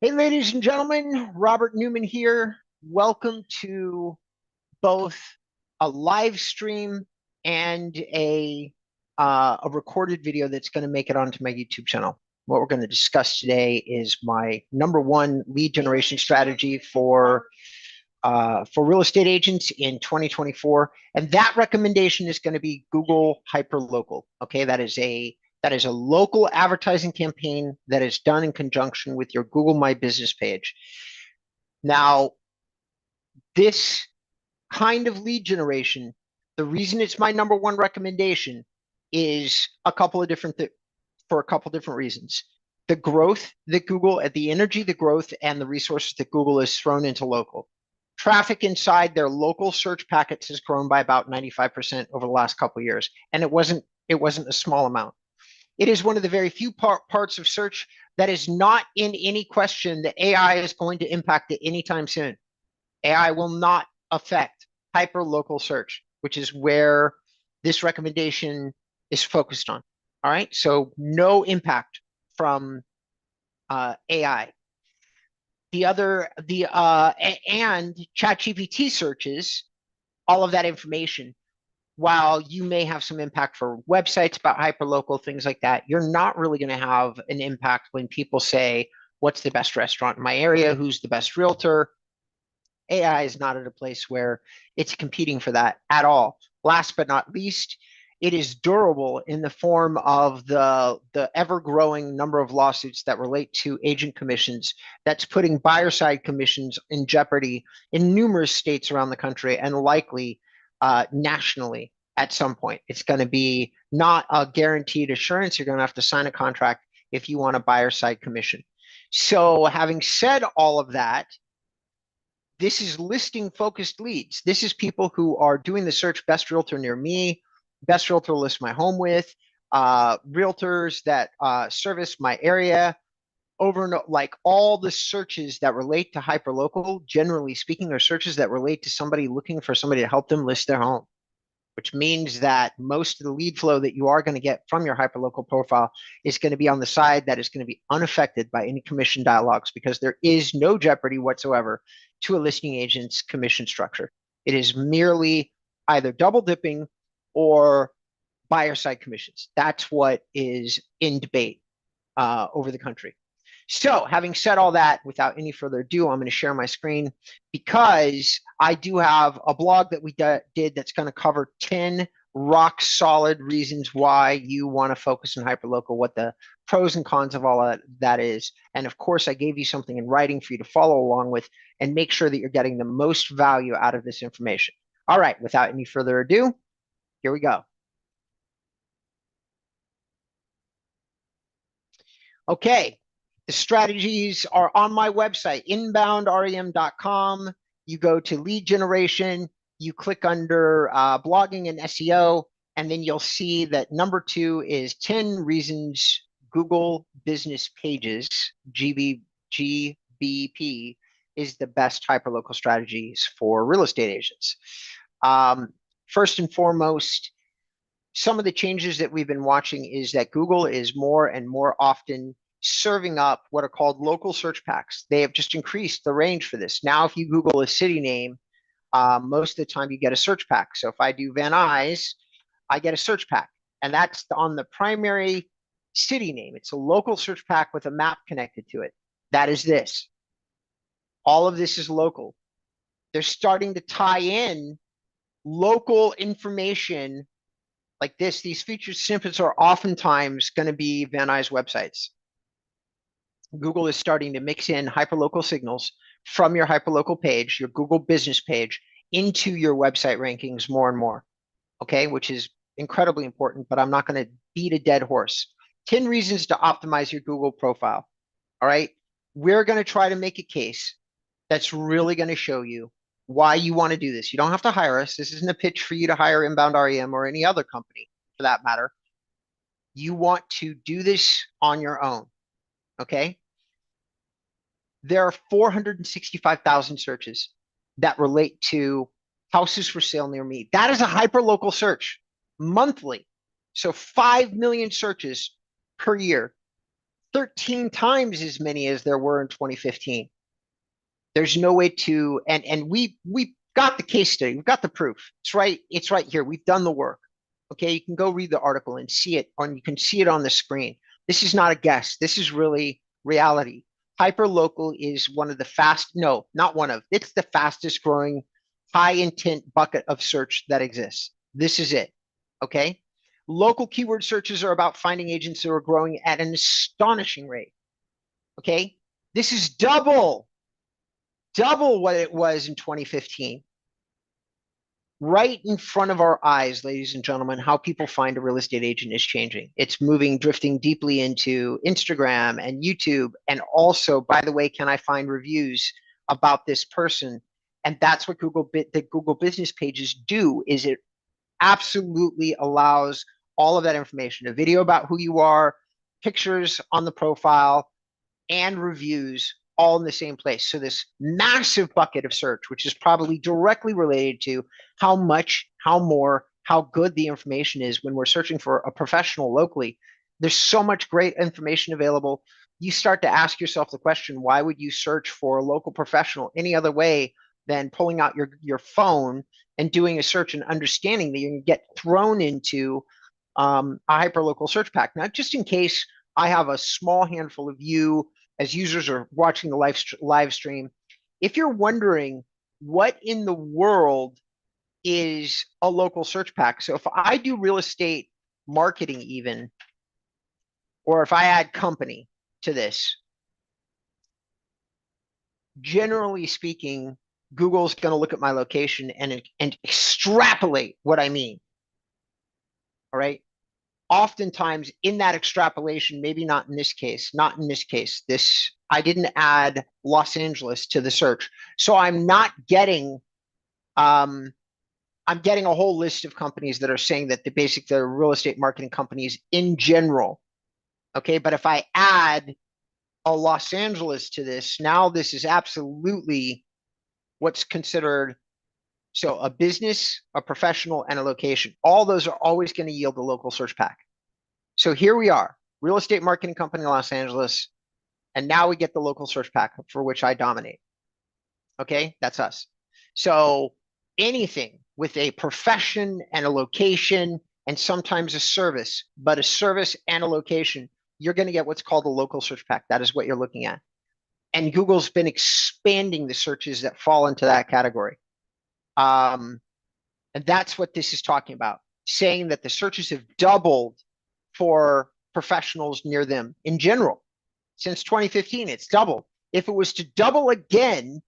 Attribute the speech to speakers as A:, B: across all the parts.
A: Hey, ladies and gentlemen, Robert Newman here. Welcome to both a live stream and a recorded video that's going to make it onto my YouTube channel. What we're going to discuss today is my #1 lead generation strategy for real estate agents in 2024, and that recommendation is going to be Google Hyperlocal. Okay, that is a local advertising campaign that is done in conjunction with your Google My Business page. Now, this kind of lead generation, the reason it's my #1 recommendation is for a couple different reasons. The growth that the energy, the growth, and the resources that Google has thrown into local. Traffic inside their local search packets has grown by about 95% over the last couple of years, and it wasn't a small amount. It is one of the very few parts of search that is not in any question that AI is going to impact it anytime soon. AI will not affect hyperlocal search, which is where this recommendation is focused on. All right, so no impact from AI. And ChatGPT searches all of that information. While you may have some impact for websites about hyperlocal, things like that, you're not really going to have an impact when people say, what's the best restaurant in my area? Who's the best realtor? AI is not at a place where it's competing for that at all. Last but not least, it is durable in the form of the ever-growing number of lawsuits that relate to agent commissions that's putting buyer-side commissions in jeopardy in numerous states around the country and likely nationally at some point. It's going to be not a guaranteed assurance. You're going to have to sign a contract if you want a buyer-side commission. So having said all of that, this is listing focused leads. This is people who are doing the search best realtor near me, best realtor to list my home with, realtors that service my area, over and like all the searches that relate to hyperlocal, generally speaking, are searches that relate to somebody looking for somebody to help them list their home, which means that most of the lead flow that you are going to get from your hyperlocal profile is going to be on the side that is going to be unaffected by any commission dialogues, because there is no jeopardy whatsoever to a listing agent's commission structure. It is merely either double dipping or buyer side commissions. That's what is in debate over the country. So having said all that, without any further ado, I'm going to share my screen because I do have a blog that we did that's going to cover 10 rock solid reasons why you want to focus on hyperlocal, what the pros and cons of all of that is. And of course, I gave you something in writing for you to follow along with and make sure that you're getting the most value out of this information. All right, without any further ado, here we go. Okay. The strategies are on my website, inboundrem.com. You go to lead generation, you click under blogging and SEO, and then you'll see that #2 is 10 reasons Google Business Pages, GBP, is the best hyperlocal strategies for real estate agents. First and foremost, some of the changes that we've been watching is that Google is more and more often serving up what are called local search packs. They have just increased the range for this. Now, if you Google a city name, most of the time you get a search pack. So if I do Van Nuys, I get a search pack, and that's on the primary city name. It's a local search pack with a map connected to it. That is this. All of this is local. They're starting to tie in local information like this. These featured snippets are oftentimes going to be Van Nuys websites. Google is starting to mix in hyperlocal signals from your hyperlocal page, your Google business page, into your website rankings more and more, okay, which is incredibly important, but I'm not going to beat a dead horse. 10 reasons to optimize your Google profile, all right? We're going to try to make a case that's really going to show you why you want to do this. You don't have to hire us. This isn't a pitch for you to hire InboundREM or any other company for that matter. You want to do this on your own, okay? There are 465,000 searches that relate to houses for sale near me. That is a hyperlocal search monthly. So 5 million searches per year 13 times as many as there were in 2015. There's no way to, and we got the case study, we've got the proof. It's right here. We've done the work. Okay, you can go read the article and see it, or you can see it on the screen. This is not a guess. This is really reality. Hyperlocal is one of the no, not one of, it's the fastest growing high intent bucket of search that exists. This is it. Okay. Local keyword searches are about finding agents that are growing at an astonishing rate. Okay. This is double what it was in 2015. Right in front of our eyes, ladies and gentlemen, how people find a real estate agent is changing. It's moving, drifting deeply into Instagram and YouTube. And also, by the way, can I find reviews about this person? And that's what the Google business pages do, is it absolutely allows all of that information, a video about who you are, pictures on the profile, and reviews all in the same place. So this massive bucket of search, which is probably directly related to how much, how more, how good the information is when we're searching for a professional locally. There's so much great information available. You start to ask yourself the question, why would you search for a local professional any other way than pulling out your phone and doing a search and understanding that you're going to get thrown into a hyperlocal search pack? Now, just in case I have a small handful of you as users are watching the live stream, if you're wondering what in the world is a local search pack. So if I do real estate marketing even, or if I add company to this, generally speaking, Google's going to look at my location and extrapolate what I mean. All right. Oftentimes in that extrapolation, maybe not in this case, I didn't add Los Angeles to the search. So I'm not getting, I'm getting a whole list of companies that are saying that they're real estate marketing companies in general. Okay. But if I add a Los Angeles to this, now this is absolutely what's considered. So a business, a professional, and a location. All those are always going to yield a local search pack. So here we are, real estate marketing company, Los Angeles. And now we get the local search pack for which I dominate. Okay, that's us. So anything with a profession and a location and sometimes a service, but a service and a location, you're going to get what's called a local search pack. That is what you're looking at. And Google's been expanding the searches that fall into that category. And that's what this is talking about, saying that the searches have doubled for professionals near them in general. Since 2015, it's doubled. If it was to double again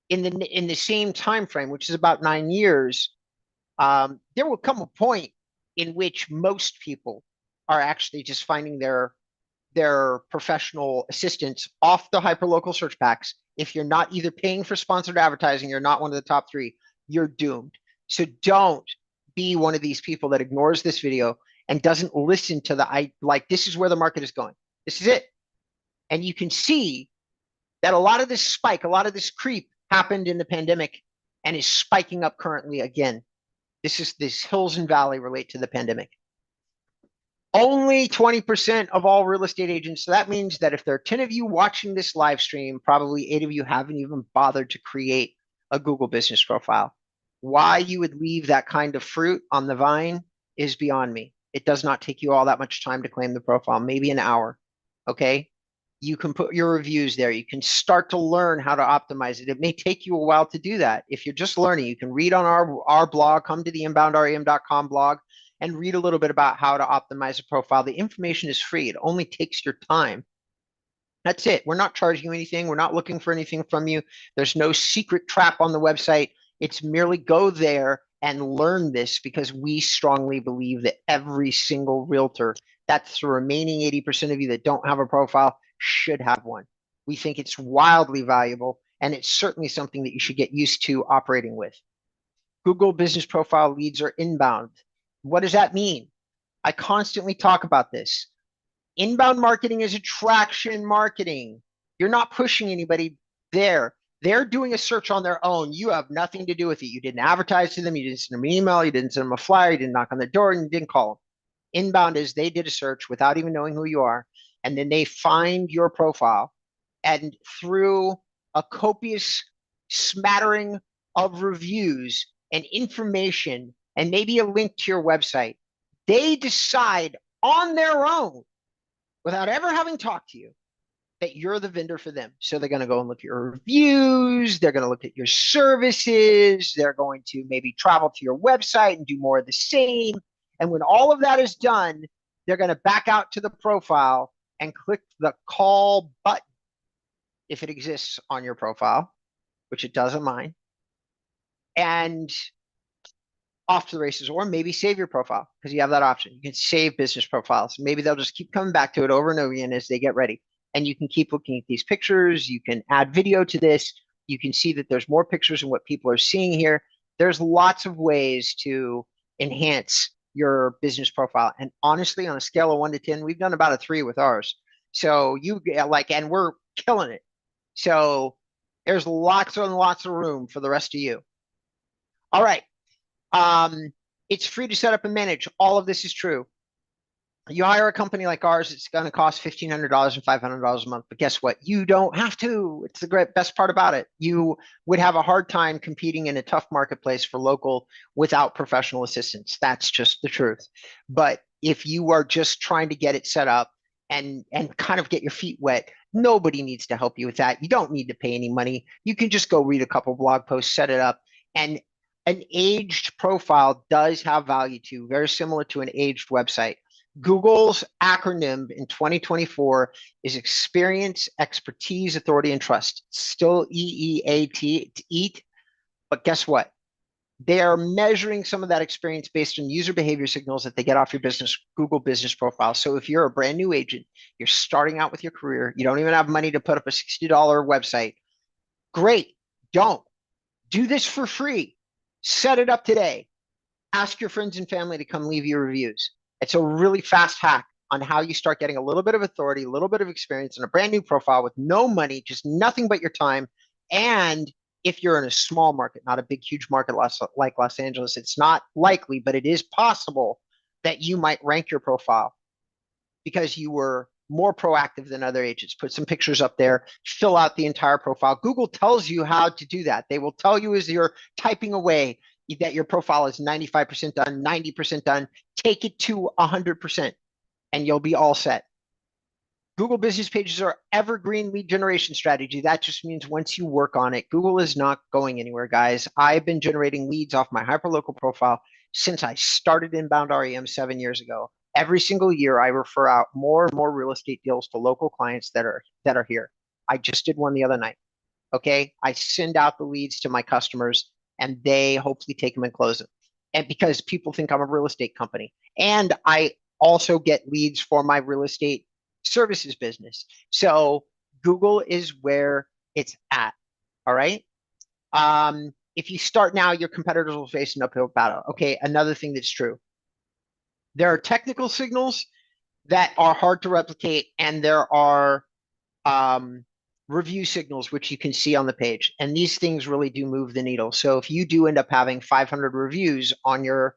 A: in the same time frame, which is about 9 years, there will come a point in which most people are actually just finding their professional assistants off the hyperlocal search packs. If you're not either paying for sponsored advertising, you're not one of the top 3, you're doomed. So don't be one of these people that ignores this video and doesn't listen to this is where the market is going. This is it. And you can see that a lot of this spike, a lot of this creep happened in the pandemic and is spiking up currently again. This hills and valley relate to the pandemic. Only 20% of all real estate agents. So that means that if there are 10 of you watching this live stream, probably 8 of you haven't even bothered to create a Google business profile. Why you would leave that kind of fruit on the vine is beyond me. It does not take you all that much time to claim the profile, maybe an hour. Okay. You can put your reviews there. You can start to learn how to optimize it. It may take you a while to do that. If you're just learning, you can read on our blog, come to the inboundrem.com blog and read a little bit about how to optimize a profile. The information is free. It only takes your time. That's it. We're not charging you anything. We're not looking for anything from you. There's no secret trap on the website. It's merely go there and learn this, because we strongly believe that every single realtor, that's the remaining 80% of you that don't have a profile, should have one. We think it's wildly valuable, and it's certainly something that you should get used to operating with. Google business profile leads are inbound. What does that mean? I constantly talk about this. Inbound marketing is attraction marketing. You're not pushing anybody there. They're doing a search on their own. You have nothing to do with it. You didn't advertise to them. You didn't send them an email. You didn't send them a flyer. You didn't knock on their door, and you didn't call them. Inbound is they did a search without even knowing who you are. and then they find your profile, and through a copious smattering of reviews and information and maybe a link to your website, they decide on their own, without ever having talked to you, that you're the vendor for them. So they're going to go and look at your reviews. They're going to look at your services. They're going to maybe travel to your website and do more of the same. And when all of that is done, they're going to back out to the profile and click the call button, if it exists on your profile, which it does on mine, and off to the races. Or maybe save your profile, because you have that option. You can save business profiles. Maybe they'll just keep coming back to it over and over again as they get ready. And you can keep looking at these pictures. You can add video to this. You can see that there's more pictures than what people are seeing here. There's lots of ways to enhance your business profile. And honestly, on a scale of 1 to 10, we've done about a 3 with ours. So and we're killing it. So there's lots and lots of room for the rest of you. All right. It's free to set up and manage. All of this is true. You hire a company like ours, it's going to cost $1,500 and $500 a month. But guess what? You don't have to. It's the best part about it. You would have a hard time competing in a tough marketplace for local without professional assistance. That's just the truth. But if you are just trying to get it set up and kind of get your feet wet, nobody needs to help you with that. You don't need to pay any money. You can just go read a couple blog posts, set it up, and an aged profile does have value too, very similar to an aged website. Google's acronym in 2024 is Experience, Expertise, Authority, and Trust. It's still EEAT, to EAT, but guess what? They are measuring some of that experience based on user behavior signals that they get off your Google business profile. So if you're a brand new agent, you're starting out with your career, you don't even have money to put up a $60 website, great, don't. Do this for free. Set it up today. Ask your friends and family to come leave you reviews. It's a really fast hack on how you start getting a little bit of authority, a little bit of experience in a brand new profile with no money, just nothing but your time. And if you're in a small market, not a big, huge market like Los Angeles, it's not likely, but it is possible that you might rank your profile because you were more proactive than other agents. Put some pictures up there, fill out the entire profile. Google tells you how to do that. They will tell you as you're typing away that your profile is 95% done, 90% done. Take it to 100% and you'll be all set. Google business pages are evergreen lead generation strategy. That just means once you work on it, Google is not going anywhere, guys. I've been generating leads off my Hyperlocal profile since I started InboundREM 7 years ago. Every single year, I refer out more and more real estate deals to local clients that are here. I just did one the other night. Okay, I send out the leads to my customers, and they hopefully take them and close them. And because people think I'm a real estate company, and I also get leads for my real estate services business. So Google is where it's at. All right. If you start now, your competitors will face an uphill battle. Okay, another thing that's true. There are technical signals that are hard to replicate, and there are review signals, which you can see on the page. And these things really do move the needle. So if you do end up having 500 reviews on your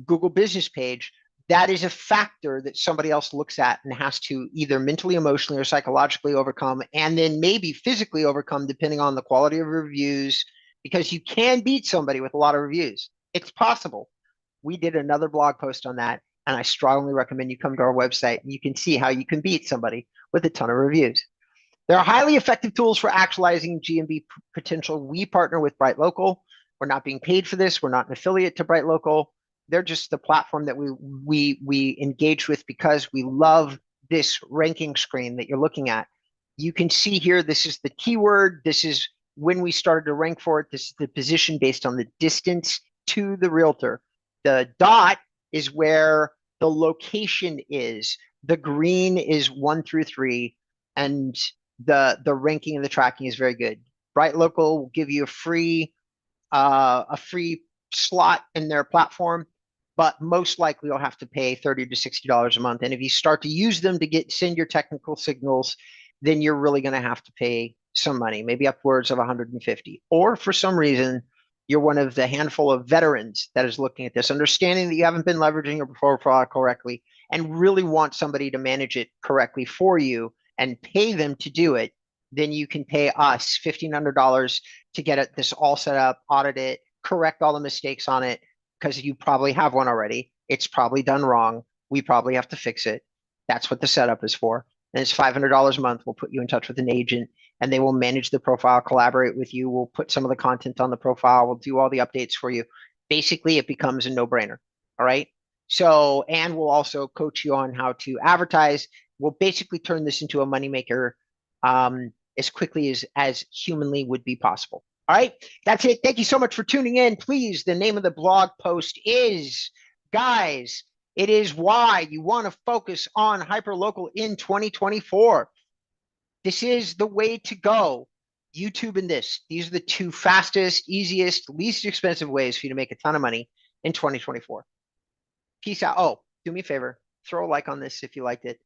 A: Google business page, that is a factor that somebody else looks at and has to either mentally, emotionally, or psychologically overcome, and then maybe physically overcome, depending on the quality of reviews, because you can beat somebody with a lot of reviews. It's possible. We did another blog post on that, and I strongly recommend you come to our website and you can see how you can beat somebody with a ton of reviews. There are highly effective tools for actualizing GMB potential. We partner with BrightLocal. We're not being paid for this. We're not an affiliate to BrightLocal. They're just the platform that we engage with because we love this ranking screen that you're looking at. You can see here, this is the keyword. This is when we started to rank for it. This is the position based on the distance to the realtor. The dot is where the location is. The green is 1 through 3, and the ranking and the tracking is very good. BrightLocal will give you a free slot in their platform, but most likely you'll have to pay $30 to $60 a month. And if you start to use them to send your technical signals, then you're really going to have to pay some money, maybe upwards of $150. Or for some reason, you're one of the handful of veterans that is looking at this, understanding that you haven't been leveraging your profile correctly, and really want somebody to manage it correctly for you and pay them to do it, then you can pay us $1,500 to get this all set up, audit it, correct all the mistakes on it, because you probably have one already. It's probably done wrong. We probably have to fix it. That's what the setup is for. And it's $500 a month. We'll put you in touch with an agent and they will manage the profile, collaborate with you. We'll put some of the content on the profile. We'll do all the updates for you. Basically, it becomes a no-brainer. All right. So, and we'll also coach you on how to advertise. We'll basically turn this into a moneymaker as quickly as humanly would be possible. All right. That's it. Thank you so much for tuning in. Please, the name of the blog post is, guys, it is why you want to focus on Hyperlocal in 2024. This is the way to go. YouTube and this. These are the two fastest, easiest, least expensive ways for you to make a ton of money in 2024. Peace out. Oh, do me a favor. Throw a like on this if you liked it.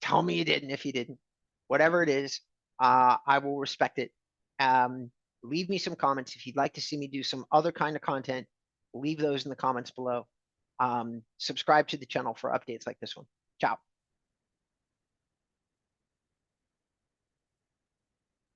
A: Tell me you didn't if you didn't. Whatever it is, I will respect it. Leave me some comments. If you'd like to see me do some other kind of content, leave those in the comments below. Subscribe to the channel for updates like this one. Ciao.